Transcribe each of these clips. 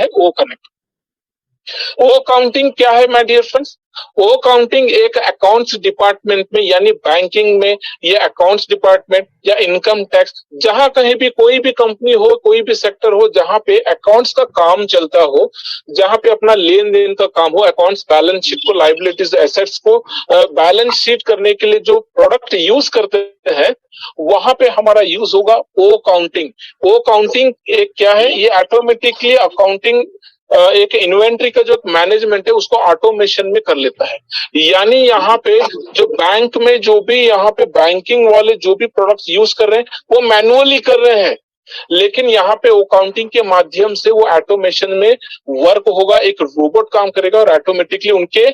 है ओ कनेक्ट। ओ अकाउंटिंग क्या है माय डियर फ्रेंड्स? ओ अकाउंटिंग एक अकाउंट्स डिपार्टमेंट में यानी बैंकिंग में या अकाउंट्स डिपार्टमेंट या इनकम टैक्स, जहां कहीं भी कोई भी कंपनी हो, कोई भी सेक्टर हो, जहां पे अकाउंट्स का काम चलता हो, जहां पे अपना लेन देन का काम हो, अकाउंट्स बैलेंस शीट को, लाइबिलिटीज एसेट्स को बैलेंस शीट करने के लिए जो प्रोडक्ट यूज करते हैं, वहां पे हमारा यूज होगा ओ अकाउंटिंग। ओ अकाउंटिंग एक क्या है? ये ऑटोमेटिकली अकाउंटिंग एक इन्वेंट्री का जो मैनेजमेंट है उसको ऑटोमेशन में कर लेता है। यानी यहाँ पे जो बैंक में जो भी यहाँ पे बैंकिंग वाले जो भी प्रोडक्ट्स यूज कर रहे हैं वो मैनुअली कर रहे हैं, लेकिन यहाँ पे अकाउंटिंग के माध्यम से वो ऑटोमेशन में वर्क होगा, एक रोबोट काम करेगा और ऑटोमेटिकली उनके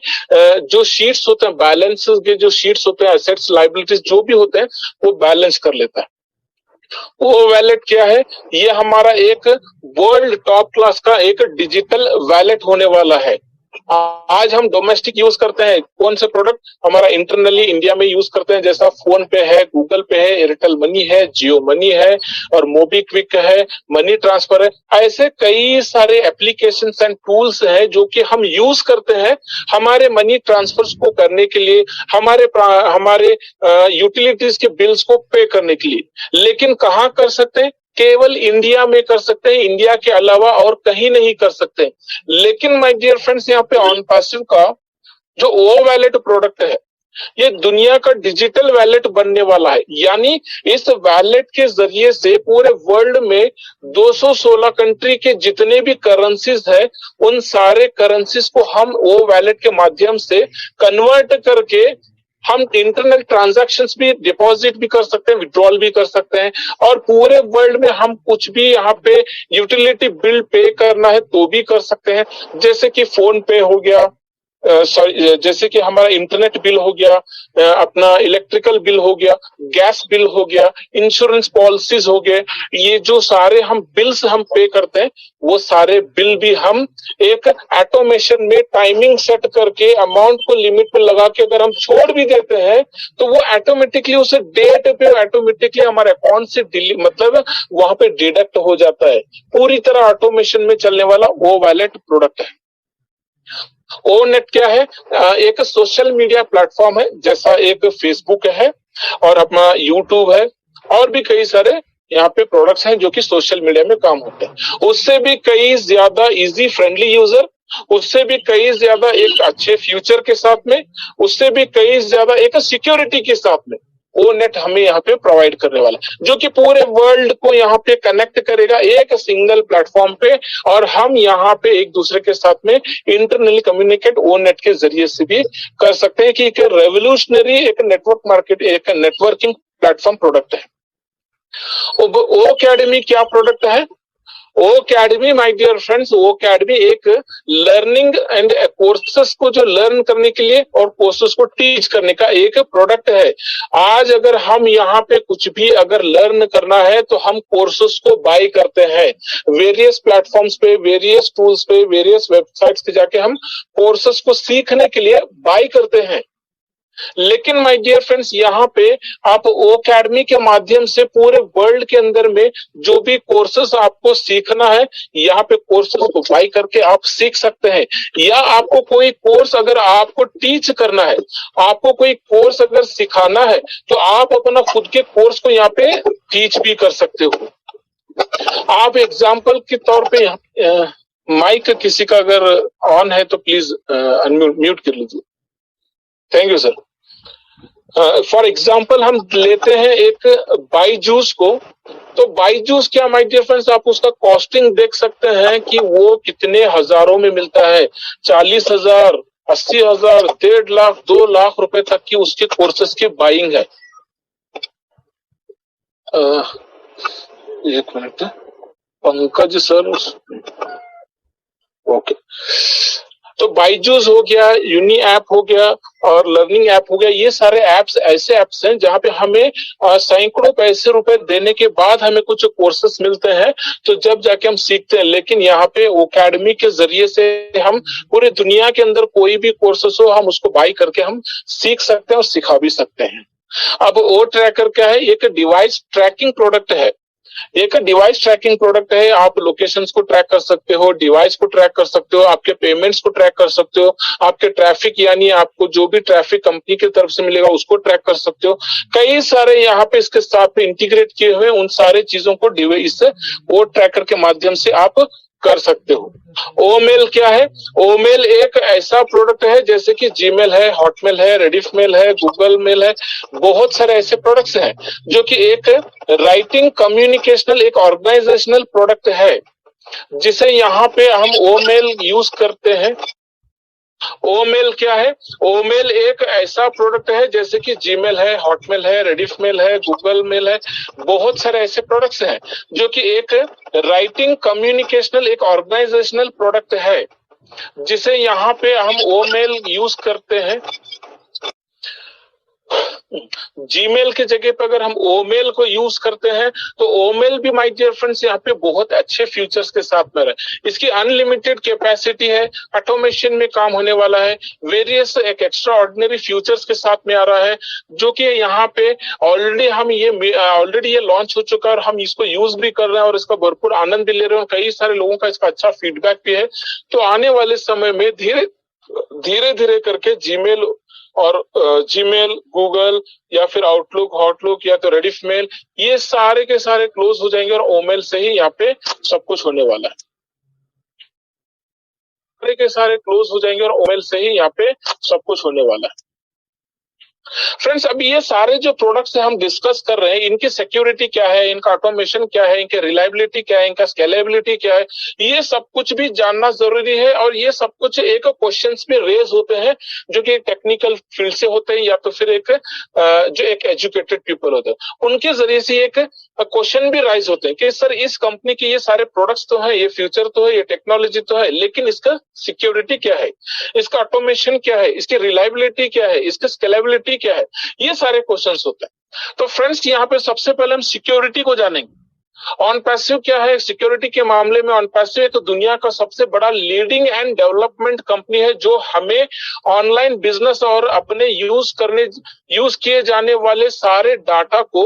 जो शीट्स होते हैं, बैलेंस के जो शीट्स होते हैं, एसेट्स लाइबिलिटीज जो भी होते हैं, वो बैलेंस कर लेता है। वो वैलेट क्या है? ये हमारा एक वर्ल्ड टॉप क्लास का एक डिजिटल वैलेट होने वाला है। आज हम डोमेस्टिक यूज करते हैं कौन से प्रोडक्ट? हमारा इंटरनली इंडिया में यूज करते हैं, जैसा फोन पे है, गूगल पे है, एयरटेल मनी है, जियो मनी है और मोबीक्विक है, मनी ट्रांसफर है। ऐसे कई सारे एप्लीकेशंस एंड टूल्स हैं जो कि हम यूज करते हैं हमारे मनी ट्रांसफर्स को करने के लिए, हमारे यूटिलिटीज के बिल्स को पे करने के लिए। लेकिन कहाँ कर सकते हैं? केवल इंडिया में कर सकते हैं, इंडिया के अलावा और कहीं नहीं कर सकते। लेकिन माय डियर फ्रेंड्स, यहाँ पे ऑन पासिव का जो ओ वैलेट प्रोडक्ट है, ये दुनिया का डिजिटल वैलेट बनने वाला है। यानी इस वैलेट के जरिए से पूरे वर्ल्ड में 216 कंट्री के जितने भी करेंसीज है, उन सारे करेंसीज को हम ओ वैलेट के माध्यम से कन्वर्ट करके हम इंटरनल ट्रांजैक्शंस भी, डिपॉजिट भी कर सकते हैं, विड्रॉल भी कर सकते हैं, और पूरे वर्ल्ड में हम कुछ भी यहाँ पे यूटिलिटी बिल पे करना है तो भी कर सकते हैं। जैसे कि फोन पे हो गया, सॉरी, जैसे कि हमारा इंटरनेट बिल हो गया, अपना इलेक्ट्रिकल बिल हो गया, गैस बिल हो गया, इंश्योरेंस पॉलिसीज हो गए, ये जो सारे हम बिल्स हम पे करते हैं, वो सारे बिल भी हम एक ऑटोमेशन में टाइमिंग सेट करके अमाउंट को लिमिट पे लगा के अगर हम छोड़ भी देते हैं तो वो ऑटोमेटिकली उसे डेट पे ऑटोमेटिकली हमारे अकाउंट से मतलब वहां पे डिडक्ट हो जाता है। पूरी तरह ऑटोमेशन में चलने वाला वो वैलेट प्रोडक्ट है। ओ नेट क्या है? एक सोशल मीडिया प्लेटफॉर्म है, जैसा एक फेसबुक है और अपना यूट्यूब है, और भी कई सारे यहाँ पे प्रोडक्ट्स हैं जो कि सोशल मीडिया में काम होते हैं। उससे भी कई ज्यादा इजी फ्रेंडली यूजर, उससे भी कई ज्यादा एक अच्छे फ्यूचर के साथ में, उससे भी कई ज्यादा एक सिक्योरिटी के साथ में वो नेट हमें यहाँ पे प्रोवाइड करने वाला है, जो कि पूरे वर्ल्ड को यहाँ पे कनेक्ट करेगा एक सिंगल प्लेटफॉर्म पे, और हम यहाँ पे एक दूसरे के साथ में इंटरनली कम्युनिकेट ओ नेट के जरिए से भी कर सकते हैं, कि एक रेवोल्यूशनरी एक नेटवर्क मार्केट, एक नेटवर्किंग प्लेटफॉर्म प्रोडक्ट है। ओ अकेडमी क्या प्रोडक्ट है? O academy my dear friends, O academy एक लर्निंग एंड कोर्सेस को जो लर्न करने के लिए और कोर्सेस को टीच करने का एक प्रोडक्ट है। आज अगर हम यहाँ पे कुछ भी अगर लर्न करना है तो हम कोर्सेस को बाय करते हैं, वेरियस प्लेटफॉर्म्स पे, वेरियस टूल्स पे, वेरियस वेबसाइट्स पे जाके हम कोर्सेस को सीखने के लिए बाय करते हैं। लेकिन माय डियर फ्रेंड्स, यहाँ पे आप ओ अकेडमी के माध्यम से पूरे वर्ल्ड के अंदर में जो भी कोर्सेस आपको सीखना है, यहाँ पे कोर्सेस को बाय करके आप सीख सकते हैं। या आपको कोई कोर्स अगर आपको टीच करना है, आपको कोई कोर्स अगर सिखाना है, तो आप अपना खुद के कोर्स को यहाँ पे टीच भी कर सकते हो। आप एग्जाम्पल के तौर पे माइक किसी का अगर ऑन है तो प्लीज म्यूट कर लीजिए। Thank you sir. For example हम लेते हैं एक बाईजूस को, तो बाईजूस क्या माय डियर फ्रेंड्स, आप उसका कॉस्टिंग देख सकते हैं कि वो कितने हजारों में मिलता है। 40,000, 80,000, 1.5 लाख, 2 लाख रुपए तक की उसके कोर्सेस की बाइंग है। एक मिनट, पंकज सर, ओके। तो बाईजूस हो गया, यूनी ऐप हो गया और लर्निंग ऐप हो गया, ये सारे ऐप्स ऐसे ऐप्स हैं जहां पे हमें सैकड़ों पैसे रुपए देने के बाद हमें कुछ कोर्सेस मिलते हैं, तो जब जाके हम सीखते हैं। लेकिन यहाँ पे अकेडमी के जरिए से हम पूरी दुनिया के अंदर कोई भी कोर्सेस हो, हम उसको बाई करके हम सीख सकते हैं और सिखा भी सकते हैं। अब ओ ट्रैकर क्या है? एक डिवाइस ट्रैकिंग प्रोडक्ट है। एक डिवाइस ट्रैकिंग प्रोडक्ट है। आप लोकेशंस को ट्रैक कर सकते हो, डिवाइस को ट्रैक कर सकते हो, आपके पेमेंट्स को ट्रैक कर सकते हो, आपके ट्रैफिक यानी आपको जो भी ट्रैफिक कंपनी की तरफ से मिलेगा उसको ट्रैक कर सकते हो। कई सारे यहाँ पे इसके साथ में इंटीग्रेट किए हुए उन सारे चीजों को डिवाइस वो ट्रैकर के माध्यम से आप कर सकते हो। ओमेल क्या है? ओमेल एक ऐसा प्रोडक्ट है जैसे कि जीमेल है, हॉटमेल है, रेडिफ मेल है, गूगल मेल है, बहुत सारे ऐसे प्रोडक्ट्स हैं जो कि एक राइटिंग कम्युनिकेशनल एक ऑर्गेनाइजेशनल प्रोडक्ट है जिसे यहाँ पे हम ओमेल यूज करते हैं। ओमेल क्या है? ओमेल एक ऐसा प्रोडक्ट है जैसे कि जीमेल है, हॉटमेल है, रेडिफ मेल है, गूगल मेल है, बहुत सारे ऐसे प्रोडक्ट्स हैं जो कि एक राइटिंग कम्युनिकेशनल एक ऑर्गेनाइजेशनल प्रोडक्ट है जिसे यहाँ पे हम ओमेल यूज करते हैं। जीमेल की जगह पर अगर हम ओमेल को यूज करते हैं तो ओमेल भी माय डियर फ्रेंड्स यहाँ पे बहुत अच्छे फीचर्स के साथ में रहे। इसकी अनलिमिटेड कैपेसिटी है, ऑटोमेशन में काम होने वाला है, वेरियस एक एक्स्ट्रा ऑर्डिनरी फीचर्स के साथ में आ रहा है जो कि यहाँ पे ऑलरेडी ये लॉन्च हो चुका है और हम इसको यूज भी कर रहे हैं और इसका भरपूर आनंद भी ले रहे हैं और कई सारे लोगों का इसका अच्छा फीडबैक भी है। तो आने वाले समय में धीरे धीरे करके जीमेल, गूगल या फिर आउटलुक, हॉटलुक या तो रेडिफ मेल, ये सारे के सारे क्लोज हो जाएंगे और ओमेल से ही यहाँ पे सब कुछ होने वाला है। सारे के सारे क्लोज हो जाएंगे और ओमेल से ही यहाँ पे सब कुछ होने वाला है। फ्रेंड्स, अभी ये सारे जो प्रोडक्ट्स हैं हम डिस्कस कर रहे हैं, इनकी सिक्योरिटी क्या है, इनका ऑटोमेशन क्या है, इनकी रिलायबिलिटी क्या है, इनका स्केलेबिलिटी क्या है, ये सब कुछ भी जानना जरूरी है। और ये सब कुछ एक क्वेश्चंस में रेज होते हैं जो कि टेक्निकल फील्ड से होते हैं या तो फिर जो एक एजुकेटेड पीपल होते हैं उनके जरिए से एक क्वेश्चन भी राइज होते हैं कि सर इस कंपनी के ये सारे प्रोडक्ट्स तो है, ये फ्यूचर तो है, ये टेक्नोलॉजी तो है, लेकिन इसका सिक्योरिटी क्या है, इसका ऑटोमेशन क्या है, इसकी रिलायबिलिटी क्या है, इसकी स्केलेबिलिटी क्या है, ये सारे क्वेश्चंस होते हैं। तो फ्रेंड्स, यहाँ पे सबसे पहले हम सिक्योरिटी को जानेंगे। ऑन पैसिव क्या है? सिक्योरिटी के मामले में ऑन पैसिव तो दुनिया का सबसे बड़ा लीडिंग एंड डेवलपमेंट कंपनी है जो हमें ऑनलाइन बिजनेस और अपने यूज किए जाने वाले सारे डाटा को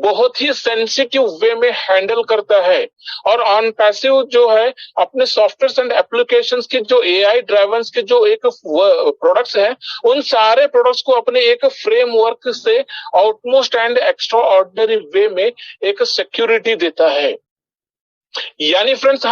बहुत ही सेंसिटिव वे में हैंडल करता है। और ऑन पैसिव जो है अपने सॉफ्टवेयर एंड एप्लीकेशंस के जो एआई ड्राइवर्स के जो एक प्रोडक्ट्स हैं उन सारे प्रोडक्ट्स को अपने एक फ्रेमवर्क से आउटमोस्ट एंड एक्स्ट्रा ऑर्डिनरी वे में एक सिक्योरिटी देता है। यानी फ्रेंड्स